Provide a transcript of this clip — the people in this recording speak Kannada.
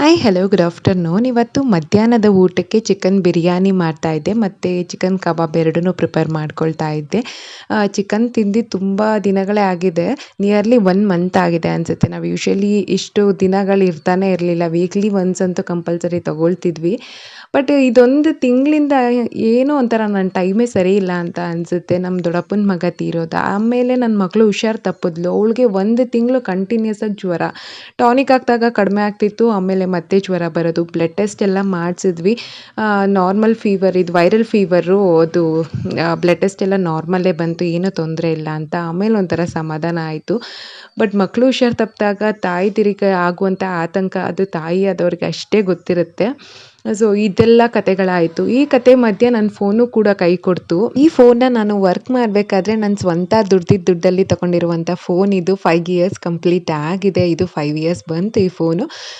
Hi hello good afternoon. ಇವತ್ತು ಮಧ್ಯಾಹ್ನದ ಊಟಕ್ಕೆ ಚಿಕನ್ ಬಿರಿಯಾನಿ ಮಾಡ್ತಾ ಇದ್ದೆ ಮತ್ತು ಚಿಕನ್ ಕಬಾಬ್ ಎರಡನ್ನೂ ಪ್ರಿಪೇರ್ ಮಾಡ್ಕೊಳ್ತಾ ಇದ್ದೆ. ಚಿಕನ್ ತಿಂದು ತುಂಬ ದಿನಗಳೇ ಆಗಿದೆ. ನಿಯರ್ಲಿ 1 ಮಂತ್ ಆಗಿದೆ ಅನಿಸುತ್ತೆ. ನಾವು ಯೂಶ್ವಲಿ ಇಷ್ಟು ದಿನಗಳು ಇರ್ತಾನೆ ಇರಲಿಲ್ಲ. ವೀಕ್ಲಿ ಒನ್ಸ್ ಅಂತೂ ಕಂಪಲ್ಸರಿ ತೊಗೊಳ್ತಿದ್ವಿ. ಬಟ್ ಇದೊಂದು ತಿಂಗಳಿಂದ ಏನೋ ಒಂಥರ ನನ್ನ ಟೈಮೇ ಸರಿ ಇಲ್ಲ ಅಂತ ಅನಿಸುತ್ತೆ. ನಮ್ಮ ದೊಡ್ಡಪ್ಪನ ಮಗ ತೀರೋದ ಆಮೇಲೆ ನನ್ನ ಮಗಳು ಹುಷಾರು ತಪ್ಪಿದ್ಲು. ಅವಳಿಗೆ 1 ತಿಂಗಳು ಕಂಟಿನ್ಯೂಸ್ ಆಗಿ ಜ್ವರ. ಟಾನಿಕ್ ಹಾಕಿದಾಗ ಕಡಿಮೆ ಆಗ್ತಿತ್ತು, ಆಮೇಲೆ ಮತ್ತೆ ಜ್ವರ ಬರೋದು. ಬ್ಲಡ್ ಟೆಸ್ಟ್ ಎಲ್ಲ ಮಾಡಿಸಿದ್ವಿ. ನಾರ್ಮಲ್ ಫೀವರ್, ಇದು ವೈರಲ್ ಫೀವರು. ಅದು ಬ್ಲಡ್ ಟೆಸ್ಟ್ ಎಲ್ಲ ನಾರ್ಮಲ್ಲೇ ಬಂತು, ಏನೂ ತೊಂದರೆ ಇಲ್ಲ ಅಂತ. ಆಮೇಲೆ ಒಂಥರ ಸಮಾಧಾನ ಆಯಿತು. ಬಟ್ ಮಕ್ಕಳು ಹುಷಾರು ತಪ್ಪಿದಾಗ ತಾಯಿದಿರಿಗೆ ಆಗುವಂಥ ಆತಂಕ ಅದು ತಾಯಿಯಾದವ್ರಿಗೆ ಅಷ್ಟೇ ಗೊತ್ತಿರುತ್ತೆ. ಸೊ ಇದೆಲ್ಲ ಕತೆಗಳಾಯಿತು. ಈ ಕತೆ ಮಧ್ಯೆ ನನ್ನ ಫೋನು ಕೂಡ ಕೈ ಕೊಡ್ತು. ಈ ಫೋನ್ನ ನಾನು ವರ್ಕ್ ಮಾಡಬೇಕಾದ್ರೆ ನನ್ನ ಸ್ವಂತ ದುಡ್ದಿದ್ದ ದುಡ್ಡಲ್ಲಿ ತೊಗೊಂಡಿರುವಂಥ ಫೋನ್ ಇದು. 5 ಇಯರ್ಸ್ ಕಂಪ್ಲೀಟ್ ಆಗಿದೆ. ಇದು 5 ಇಯರ್ಸ್ ಬಂತು ಈ ಫೋನು.